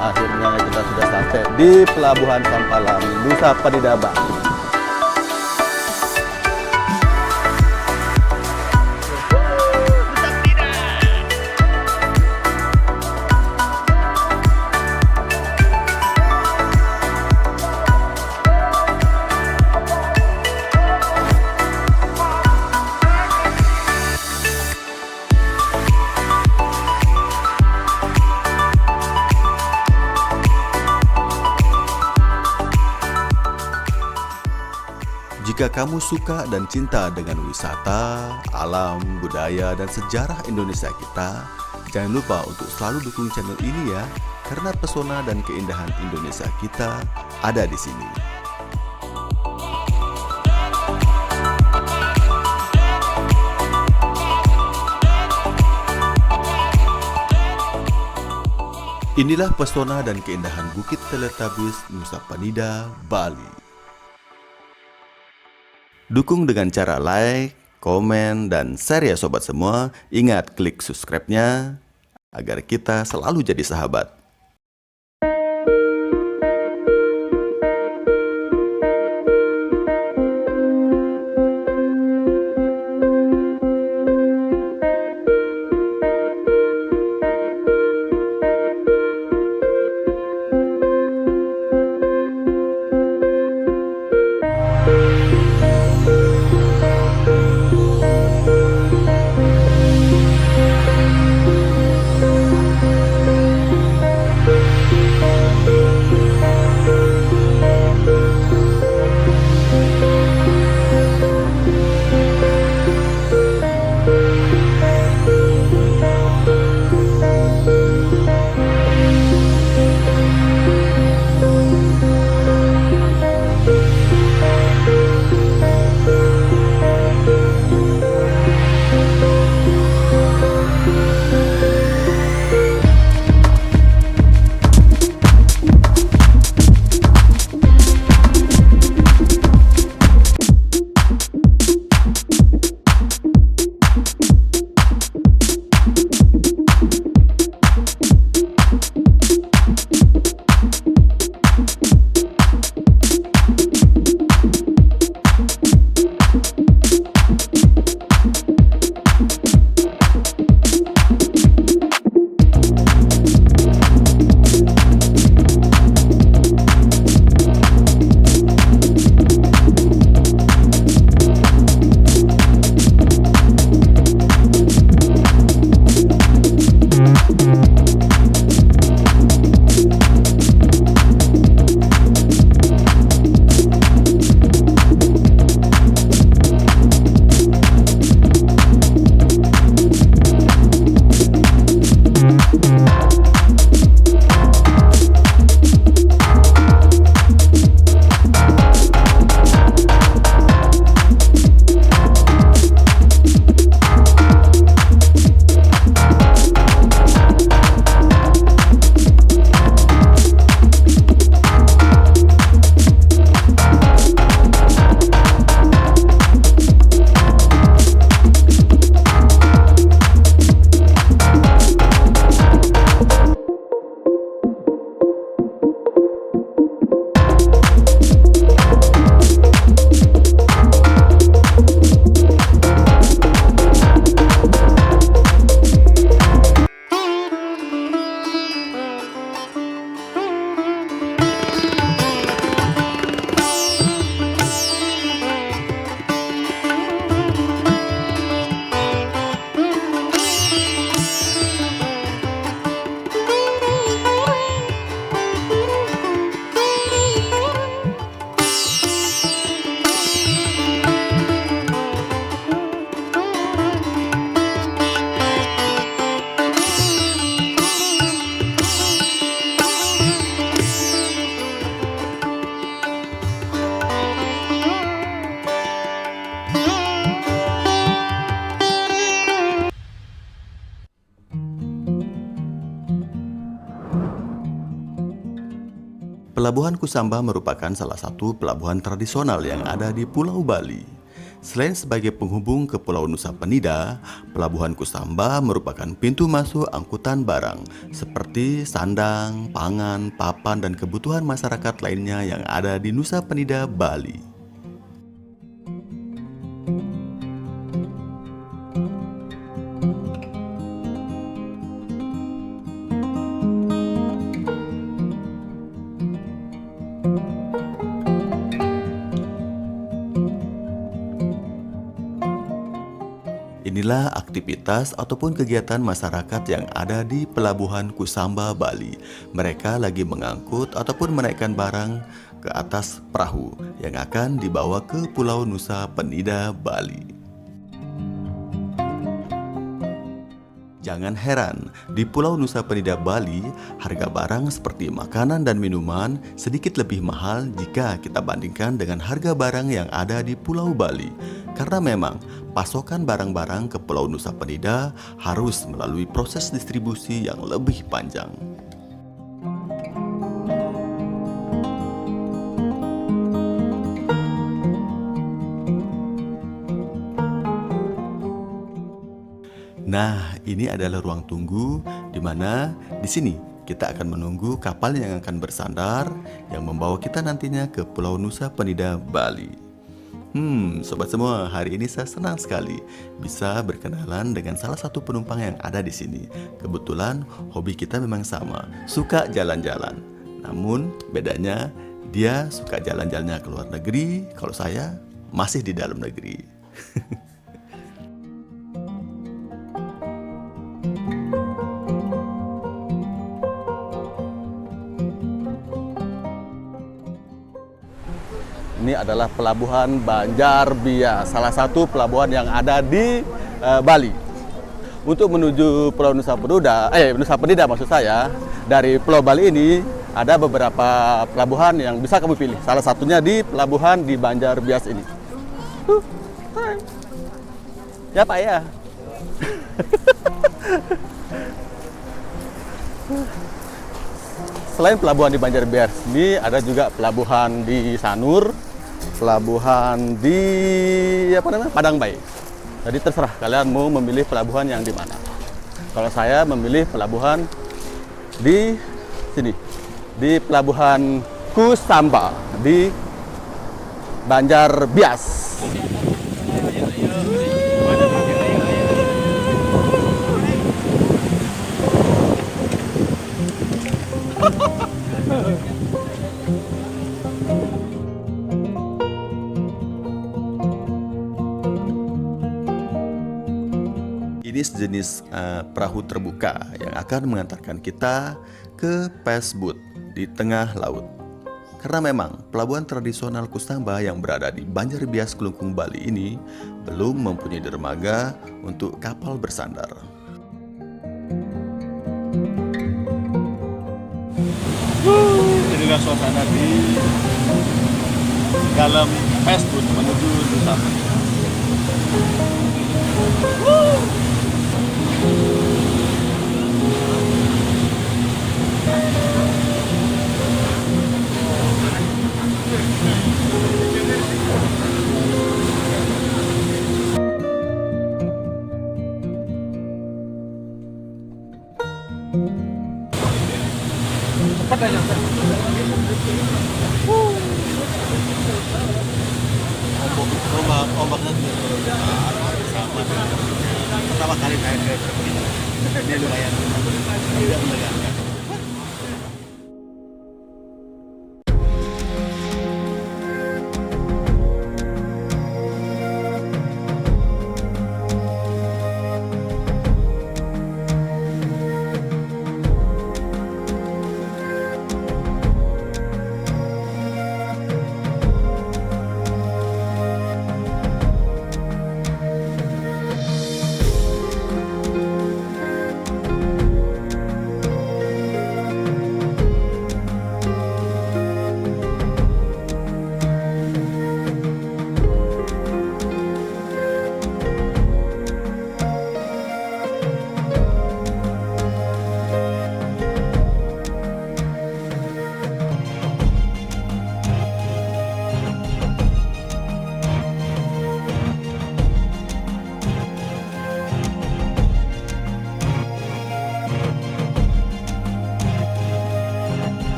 akhirnya kita sudah sampai di Pelabuhan Sampalan, Nusa Penida, Bali. Jika kamu suka dan cinta dengan wisata, alam, budaya, dan sejarah Indonesia kita, jangan lupa untuk selalu dukung channel ini ya, karena pesona dan keindahan Indonesia kita ada di sini. Inilah pesona dan keindahan Bukit Teletabis, Nusa Penida, Bali. Dukung dengan cara like, komen, dan share ya sobat semua. Ingat klik subscribe-nya agar kita selalu jadi sahabat. Pelabuhan Kusamba merupakan salah satu pelabuhan tradisional yang ada di Pulau Bali. Selain sebagai penghubung ke Pulau Nusa Penida, Pelabuhan Kusamba merupakan pintu masuk angkutan barang seperti sandang, pangan, papan, dan kebutuhan masyarakat lainnya yang ada di Nusa Penida, Bali. Inilah aktivitas ataupun kegiatan masyarakat yang ada di Pelabuhan Kusamba, Bali. Mereka lagi mengangkut ataupun menaikkan barang ke atas perahu yang akan dibawa ke Pulau Nusa Penida, Bali. Jangan heran, di Pulau Nusa Penida, Bali, harga barang seperti makanan dan minuman sedikit lebih mahal jika kita bandingkan dengan harga barang yang ada di Pulau Bali. Karena memang pasokan barang-barang ke Pulau Nusa Penida harus melalui proses distribusi yang lebih panjang. Nah, ini adalah ruang tunggu di mana di sini kita akan menunggu kapal yang akan bersandar yang membawa kita nantinya ke Pulau Nusa Penida, Bali. Sobat semua, hari ini saya senang sekali bisa berkenalan dengan salah satu penumpang yang ada di sini. Kebetulan hobi kita memang sama, suka jalan-jalan. Namun bedanya dia suka jalan-jalannya ke luar negeri, kalau saya masih di dalam negeri. Ini adalah Pelabuhan Banjarbias, salah satu pelabuhan yang ada di Bali. Untuk menuju Pulau Nusa Penida maksud saya, dari Pulau Bali ini ada beberapa pelabuhan yang bisa kamu pilih. Salah satunya di pelabuhan di Banjarbias ini. Ya Pak ya. Selain pelabuhan di Banjarbias ini ada juga pelabuhan di Sanur, pelabuhan di Padangbai. Jadi terserah kalian mau memilih pelabuhan yang di mana. Kalau saya memilih pelabuhan di sini, di Pelabuhan Kusamba di Banjarbias. Ini sejenis perahu terbuka yang akan mengantarkan kita ke Pesbut di tengah laut. Karena memang pelabuhan tradisional Kusamba yang berada di Banjarbias, Kelungkung, Bali ini belum mempunyai dermaga untuk kapal bersandar. Inilah suasana di dalam Pesbut menuju Nusa Penida. Cepat aja. Ombaknya juga sama. Pertama kali saya ke sini. Ini lumayan tidak menegangkan.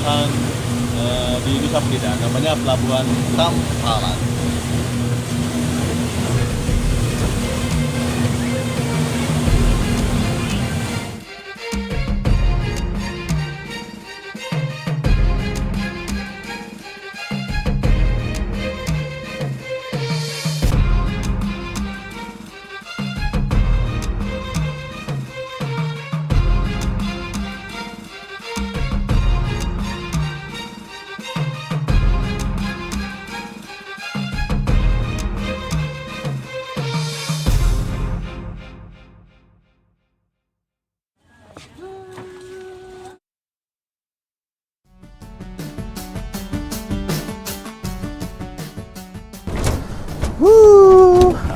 pelabuhan di Nusa Penida, namanya Pelabuhan Sampalan.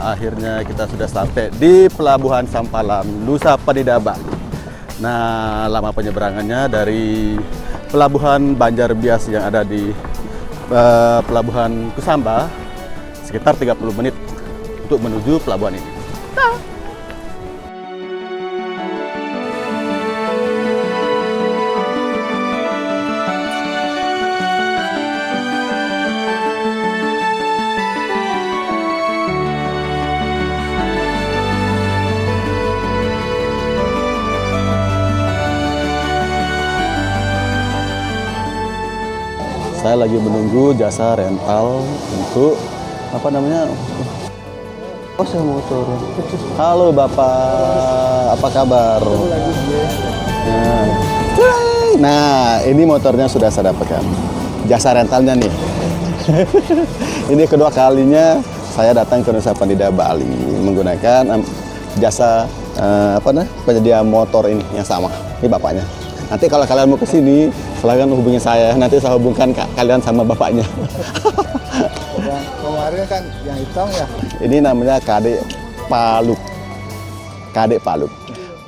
Akhirnya kita sudah sampai di Pelabuhan Sampalan, Nusa Penida, Bali. Nah, lama penyeberangannya dari Pelabuhan Banjarbias yang ada di Pelabuhan Kusamba sekitar 30 menit untuk menuju pelabuhan ini. Saya lagi menunggu jasa rental untuk apa namanya? Oh, saya motor. Halo Bapak, apa kabar? Nah, ini motornya sudah saya dapatkan. Jasa rentalnya nih. Ini kedua kalinya saya datang ke Nusa Penida, Bali menggunakan jasa penyedia motor ini yang sama. Ini bapaknya. Nanti kalau kalian mau ke sini, silakan hubungi saya. Nanti saya hubungkan kalian sama bapaknya. Yang kemarin kan yang hitam ya. Ini namanya Kadek Paluk. Kadek Paluk.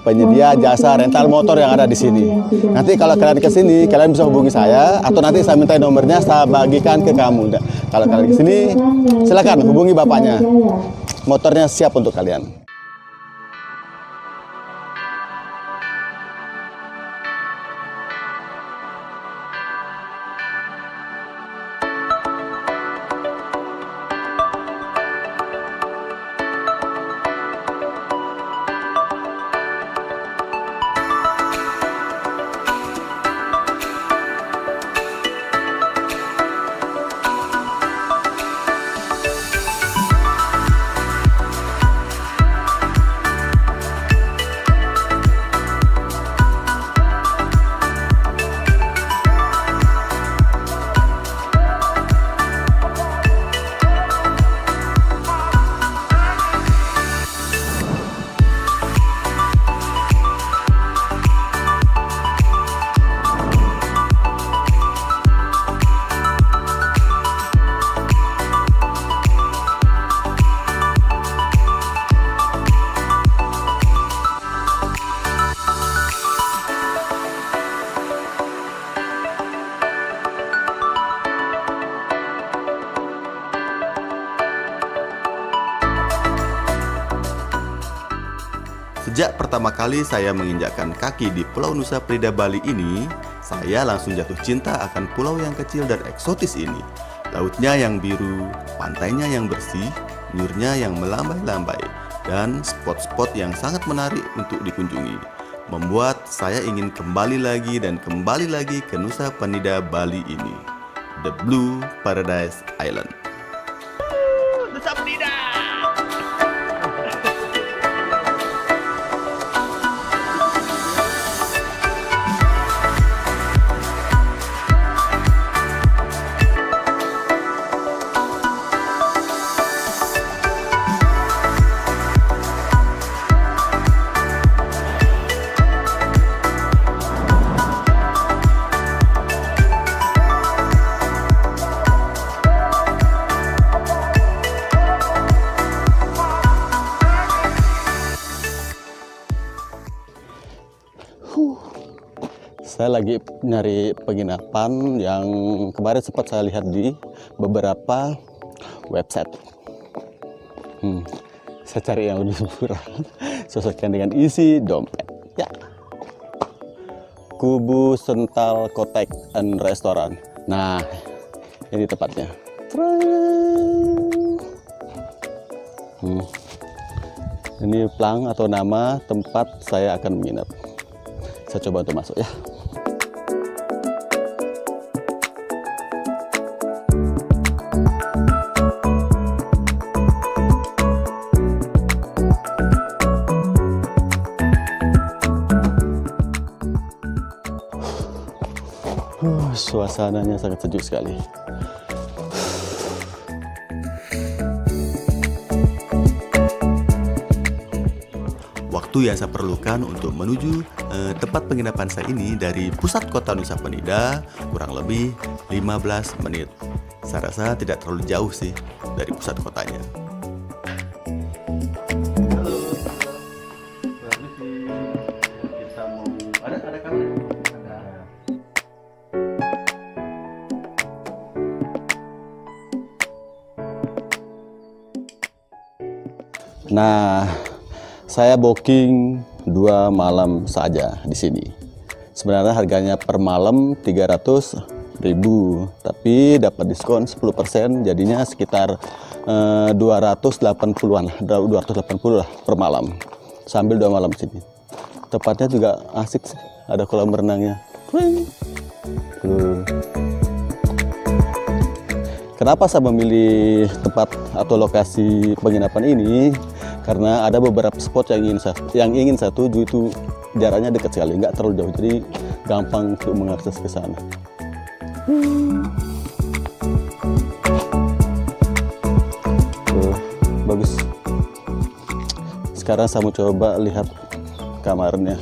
Penyedia jasa rental motor yang ada di sini. Nanti kalau kalian ke sini, kalian bisa hubungi saya atau nanti saya minta nomornya, saya bagikan ke kamu. Kalau kalian ke sini, silakan hubungi bapaknya. Motornya siap untuk kalian. Sejak pertama kali saya menginjakkan kaki di Pulau Nusa Penida, Bali ini, saya langsung jatuh cinta akan pulau yang kecil dan eksotis ini. Lautnya yang biru, pantainya yang bersih, nyurnya yang melambai-lambai, dan spot-spot yang sangat menarik untuk dikunjungi. Membuat saya ingin kembali lagi dan kembali lagi ke Nusa Penida, Bali ini. The Blue Paradise Island. Nusa Penida! Saya lagi nyari penginapan yang kemarin sempat saya lihat di beberapa website. Saya cari yang lebih murah, sesuaikan dengan isi dompet. Ya. Kubu Sental Kotek and Restoran. Nah, ini tempatnya. Ini plang atau nama tempat saya akan menginap. Saya coba untuk masuk ya. Suasananya sangat sejuk sekali. Waktu yang saya perlukan untuk menuju tempat penginapan saya ini dari pusat kota Nusa Penida kurang lebih 15 menit. Saya rasa tidak terlalu jauh sih dari pusat kotanya. Nah, saya booking 2 malam saja di sini. Sebenarnya harganya per malam 300.000, tapi dapat diskon 10%, jadinya sekitar 280-an, 280 lah per malam. Sambil 2 malam sini. Tempatnya juga asik sih, ada kolam renangnya. Kenapa saya memilih tempat atau lokasi penginapan ini? Karena ada beberapa spot yang ingin saya tuju, itu jaraknya dekat sekali, nggak terlalu jauh, jadi gampang untuk mengakses ke sana. Bagus. Sekarang saya mau coba lihat kamarnya.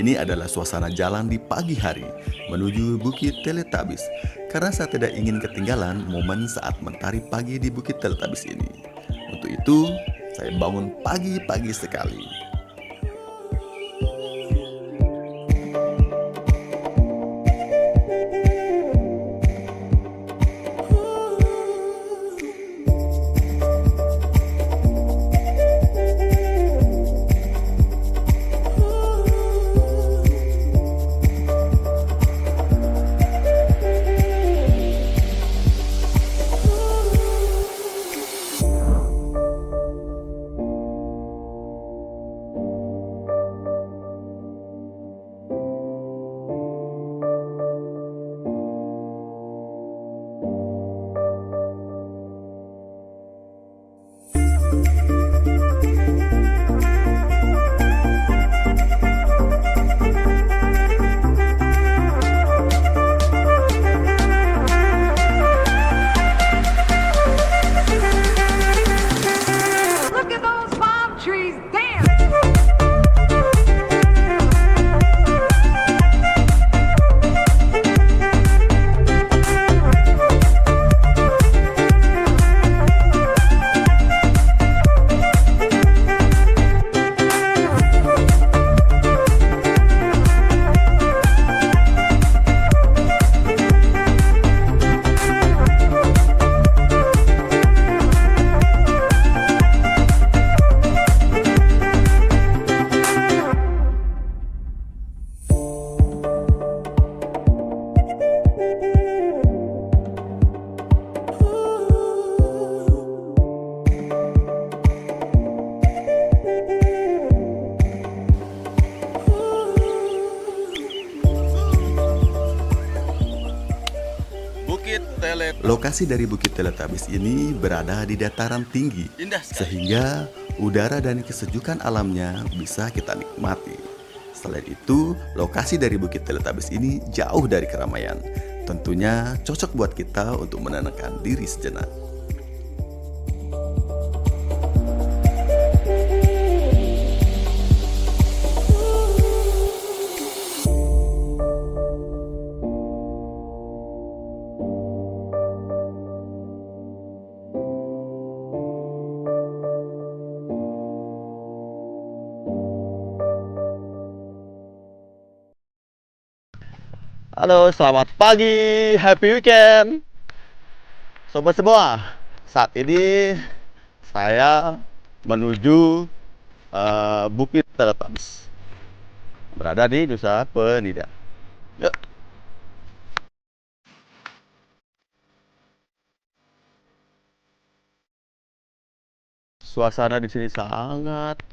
Ini adalah suasana jalan di pagi hari menuju Bukit Teletabis karena saya tidak ingin ketinggalan momen saat mentari pagi di Bukit Teletabis ini. Untuk itu, saya bangun pagi-pagi sekali. Look at those palm trees dance. Lokasi dari Bukit Teletabis ini berada di dataran tinggi, sehingga udara dan kesejukan alamnya bisa kita nikmati. Selain itu, lokasi dari Bukit Teletabis ini jauh dari keramaian. Tentunya cocok buat kita untuk menenangkan diri sejenak. Halo, selamat pagi, happy weekend, sobat semua. Saat ini saya menuju Bukit Teletabis, berada di Nusa Penida. Yuk. Suasana di sini sangat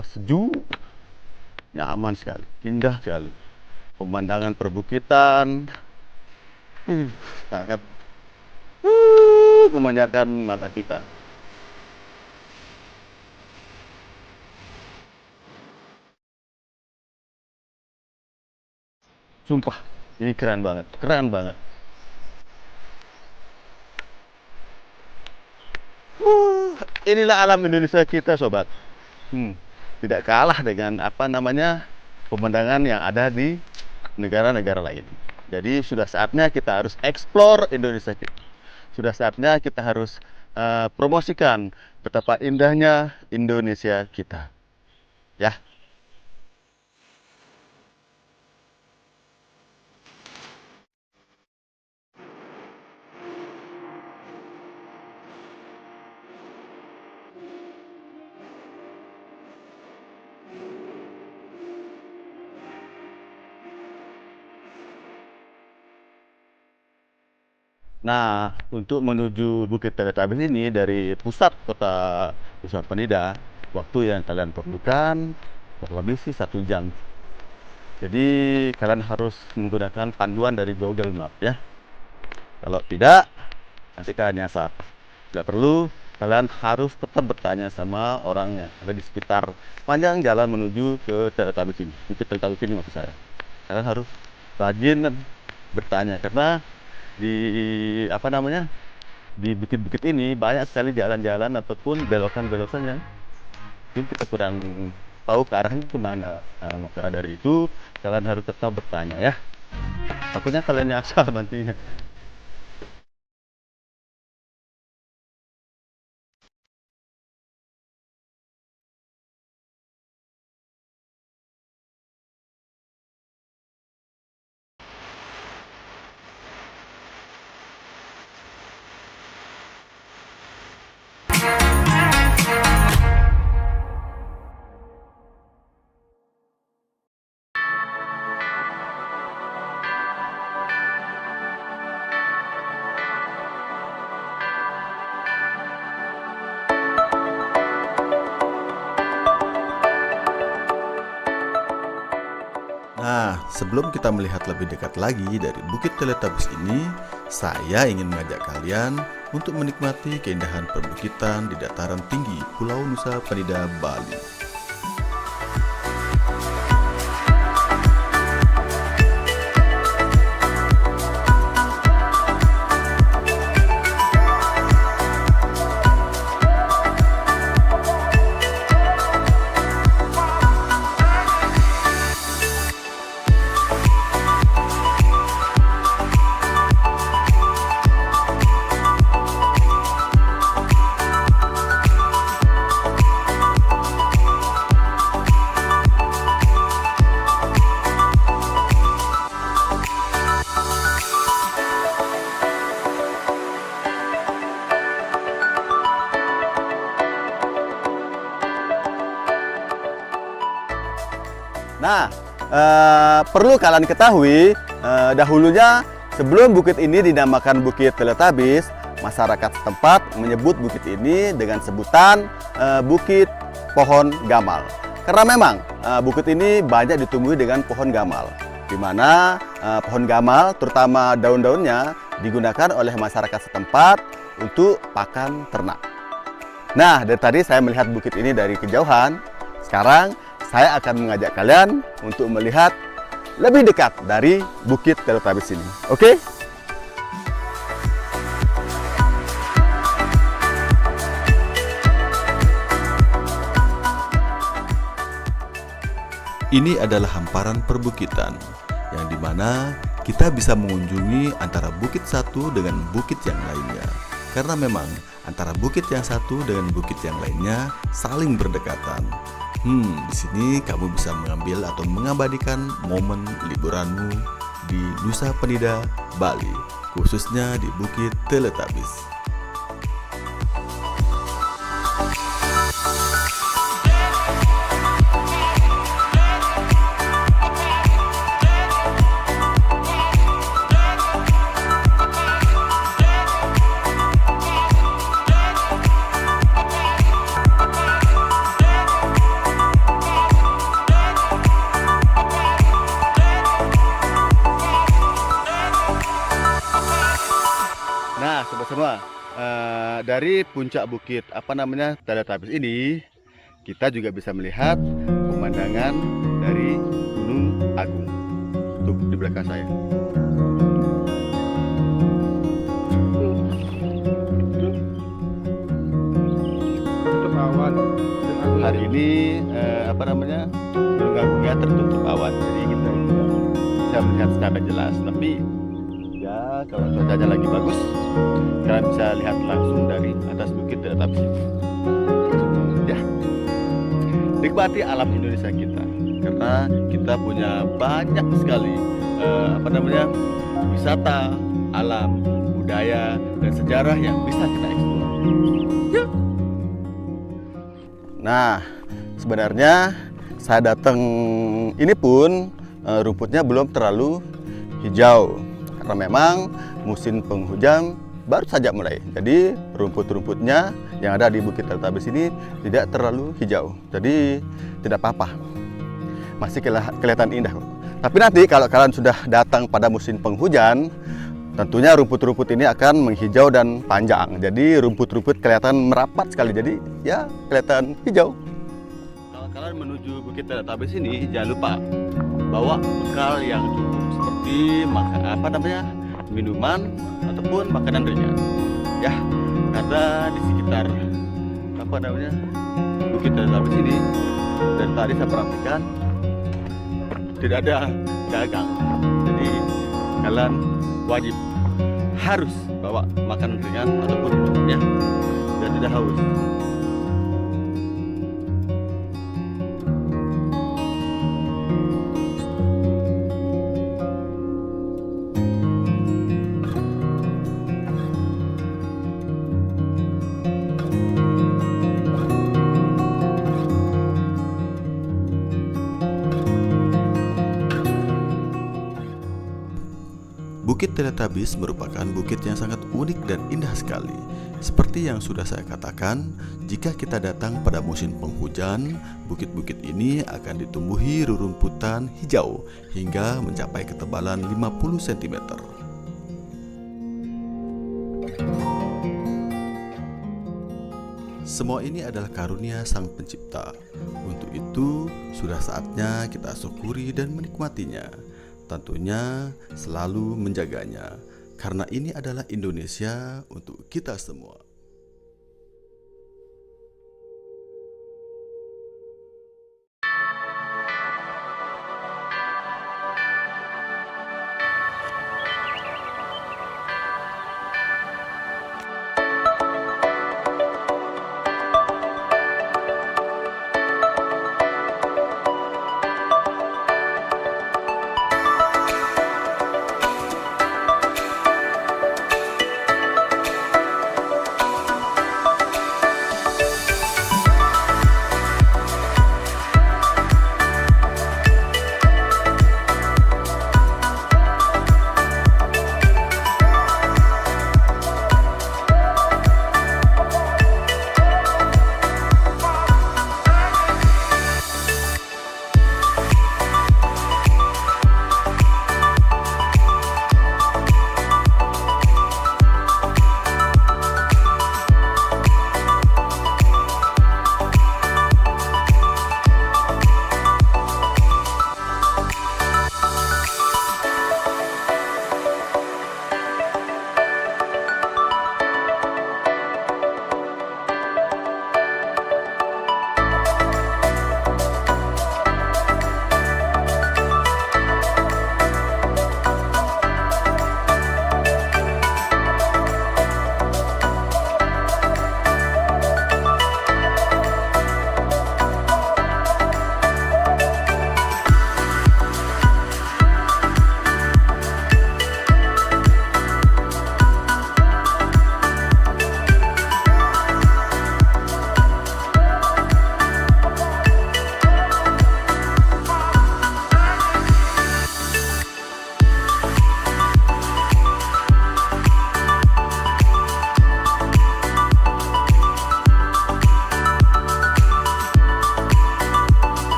sejuk, nyaman sekali, indah sekali. Pemandangan perbukitan sangat memanjakan mata kita. Sumpah, ini keren banget, keren banget. Inilah alam Indonesia kita, sobat. Tidak kalah dengan pemandangan yang ada di negara-negara lain. Jadi sudah saatnya kita harus explore Indonesia kita. Sudah saatnya kita harus promosikan betapa indahnya Indonesia kita. Ya. Nah, untuk menuju Bukit Teletabis ini dari pusat kota Nusa Penida, waktu yang kalian perlukan kurang lebih sih 1 jam. Jadi kalian harus menggunakan panduan dari Google Map ya. Kalau tidak, nanti kalian nyasar. Tidak perlu, kalian harus tetap bertanya sama orang yang ada di sekitar panjang jalan menuju ke Teletabis ini. Bukit Teletabis ini maksud saya. Kalian harus rajin bertanya karena di di bukit-bukit ini banyak sekali jalan-jalan ataupun belokan-belokan yang mungkin kita kurang tahu ke arahnya kemana. Nah, maka dari itu kalian harus tetap bertanya ya. Takutnya kalian nyasar nantinya. Nah, sebelum kita melihat lebih dekat lagi dari Bukit Teletubbies ini, saya ingin mengajak kalian untuk menikmati keindahan perbukitan di dataran tinggi Pulau Nusa Penida, Bali. Nah, perlu kalian ketahui, dahulunya sebelum bukit ini dinamakan Bukit Teletubbies, masyarakat setempat menyebut bukit ini dengan sebutan Bukit Pohon Gamal. Karena memang bukit ini banyak ditumbuhi dengan pohon gamal, di mana pohon gamal terutama daun-daunnya digunakan oleh masyarakat setempat untuk pakan ternak. Nah, dari tadi saya melihat bukit ini dari kejauhan. Sekarang saya akan mengajak kalian untuk melihat lebih dekat dari Bukit Teletubbies ini. Oke? Ini adalah hamparan perbukitan yang dimana kita bisa mengunjungi antara bukit satu dengan bukit yang lainnya. Karena memang antara bukit yang satu dengan bukit yang lainnya saling berdekatan. Di sini kamu bisa mengambil atau mengabadikan momen liburanmu di Nusa Penida, Bali, khususnya di Bukit Teletubbies. Nah, sobat semua, dari puncak bukit Teletubbies ini, kita juga bisa melihat pemandangan dari Gunung Agung. Tuh di belakang saya. Hari ini Gunung Agungnya tertutup awan, jadi kita tidak bisa melihat secara jelas. Tapi ya, kalau cuacanya lagi bagus, kalian bisa lihat langsung dari atas Bukit Teletubbies. Ya, nikmati alam Indonesia kita, karena kita punya banyak sekali wisata, alam, budaya, dan sejarah yang bisa kita eksplor. Ya. Nah, sebenarnya saya datang ini pun rumputnya belum terlalu hijau. Karena memang musim penghujan baru saja mulai. Jadi rumput-rumputnya yang ada di Bukit Teletubbies ini tidak terlalu hijau. Jadi tidak apa-apa. Masih kelihatan indah. Tapi nanti kalau kalian sudah datang pada musim penghujan, tentunya rumput-rumput ini akan menghijau dan panjang. Jadi rumput-rumput kelihatan merapat sekali. Jadi ya kelihatan hijau. Kalau kalian menuju Bukit Teletubbies ini, jangan lupa bawa bekal yang cukup seperti minuman ataupun makanan ringan. Ya, karena di sekitar apa namanya Bukit Teletabis ini, dan tadi saya perhatikan tidak ada dagang. Jadi kalian wajib harus bawa makanan ringan ataupun minumnya dan tidak haus. Bukit Teletabis merupakan bukit yang sangat unik dan indah sekali. Seperti yang sudah saya katakan, jika kita datang pada musim penghujan, bukit-bukit ini akan ditumbuhi rerumputan hijau hingga mencapai ketebalan 50 cm. Semua ini adalah karunia Sang Pencipta. Untuk itu, sudah saatnya kita syukuri dan menikmatinya. Tentunya selalu menjaganya, karena ini adalah Indonesia untuk kita semua.